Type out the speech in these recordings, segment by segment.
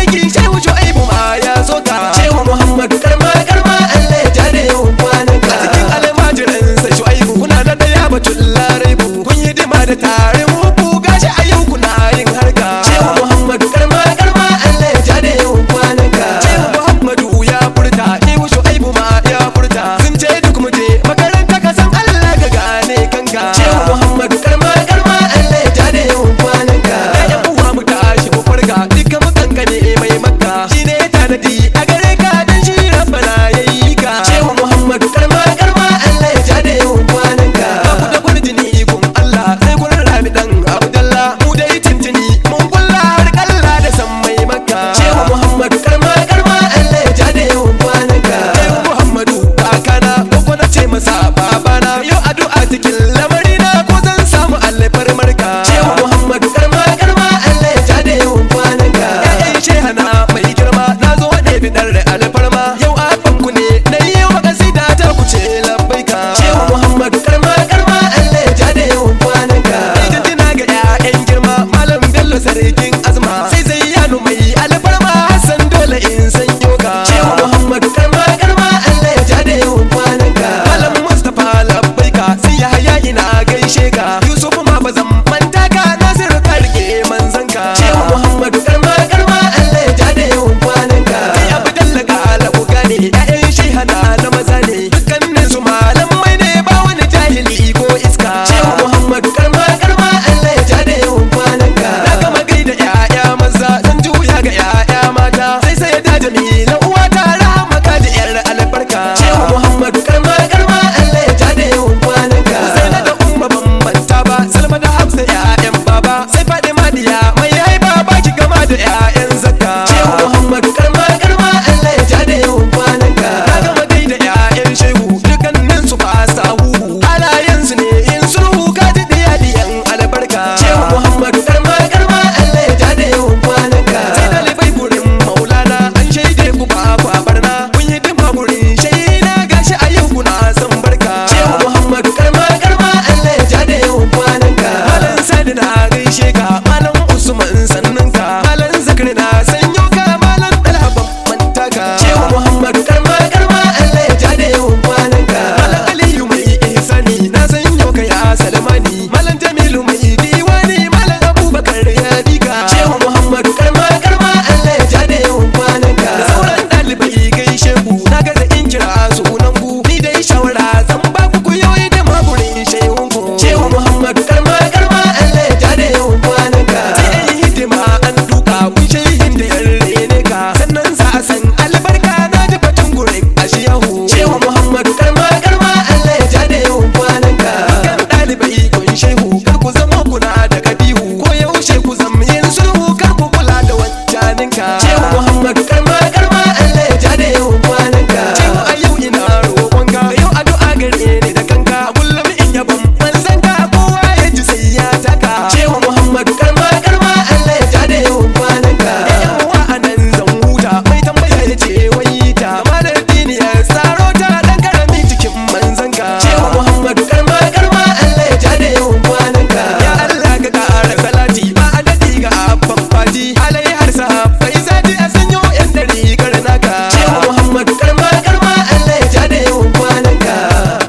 aiki shehu Shu'aibu ma ya so ka shehu Muhammadu karma karma Allah ya jare yawan kwanan ka a cikin almajiransa Shu'aibu kuna da daya batun laraibu kun yi dima da tarin hubu gashi a yau kuna yin harka shehu Muhammadu karma karma Allah ya jare yawan kwanan ka shehu Muhammadu ya furta shehu Shu'aibu ma ya furta sun ce duk mu je makaranta ka san Allah ka gane kanka shehu Muhammadu karma karma Allah ya jare yawan kwanan ka ya uwa mu tashi mu farga dukkan mu kankane mai makka shine tanadi a gare ka dan shi rabbana yayi ka shehu Muhammadu karma karma Allah ya jare yawan kwanan ka ku da gurdini kun Allah sai kun rami dan Abdullah mu dai tintini mun kulla har kalla da san mai makka shehu Muhammadu karma karma Allah ya jare yawan kwanan ka shehu Muhammadu kakana ko na ce masa babana yau addu'a cikin lamarina ko zan samu alfar marka shehu Muhammadu karma karma Allah ya jare yawan kwanan ka eh shehana mai girma nazo ne bidar alfarma yau afan ku ne nayi wa kasida ta ku ce labbaika shehu Muhammadu karma karma Allah ya jare yawan kwanan ka jinjina ga ƴaƴan girma malam Bello sarkin azma sai Zayyanu mai alfarma Hassan dole in sanyo ka shehu Muhammadu karma karma Allah ya jare yawan kwanan ka malam Mustafa labbaika sai Yahaya ina gaishe ka Yusuf ma bazan manta ka Nasiru ka rike manzon ka shehu Muhammadu karma karma Allah ya jare yawan kwanan ka sai Abdullah ka labu gane ƴaƴan shehana na maza ne dukkanin su malamai ne ba wani jahili ko iska shehu Muhammadu karma karma Allah ya jare yawan kwanan ka na gama gaida ƴaƴa maza zan juya ga ƴaƴa mata sai da Jamila uwa ta rahama ka da ƴar albarka shehu Muhammadu karma karma Allah ya jare yawan kwanan ka sai da umma ban manta ba Salma da Hafsa ƴaƴan baba sai Fadima diya mai haiba baki gama da ƴaƴan zakka shehu Muhammadu karma karma Allah ya jare yawan kwanan ka na gama gaida ƴaƴan shehu dukkanin su ba sa huhu halayen su ne in sulhu ka ji diyan albarka shehu Muhammadu karma karma Allah ya jare yawan kwanan ka sai dalibai gurin maulana an shaide ku ba barna kun yi dima gurin shaida gashi a yau kuna san barka shehu Muhammadu karma karma Allah ya jare yawan kwanan ka malam Sadi na gaishe ka malam Usman sannan ka malam Zakari na sanyo ka malam Dalhaban manta ka shehu Muhammadu karma karma Allah ya jare yawan kwanan ka malam Aliyu mai ihsani na sanyo ka ya Salmani malam Jamilu mai diwani malam Abubakar ya dika shehu Muhammadu karma karma Allah ya jare yawan kwanan ka da sauran dalibai gaishe ku na gaza in kira sunan ku ni dai shawara zan ba ku yoyi da magurin shehun ku shehu Muhammadu karma karma Allah ya jare yawan kwanan ka sai an yi hidima an duka kun shehin da yarre ne ka sannan za a san albarka na ji batun gurin ashiyahu shehu Muhammadu karma karma Allah ya jare yawan kwanan ka kan dalibai kun shehu kar ku zama kuna da kabihu ko yaushe ku zama yin sulhu kar ku kula da wancanin ka shehu Muhammadu karma karma Allah ya jare yawan kwanan ka shehu a yau ina roƙon ka yau addu'a gare ni da kanka kullum in yabon manzon ka kowa ya ji sai ya taka shehu Muhammadu karma karma Allah ya jare yawan kwanan ka yan uwa anan zan huta mai tambaya ya ce wai ta malar dini ya tsaro ta dan karami cikin manzon ka shehu Muhammadu karma karma Allah ya jare yawan kwanan ka ya Allah ka kara salati ba adadi ga abban fati alai har sahabbai zati a sanyo yan dari karnaka shehu Muhammadu karma karma Allah ya jare yawan kwanan ka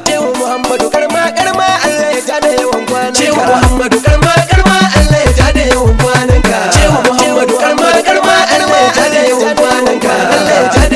shehu Muhammadu karma karma Allah ya jare yawan kwanan ka shehu Muhammadu karma karma Allah ya jare yawan kwanan ka shehu Muhammadu karma karma Allah ya jare yawan kwanan ka Allah ya jare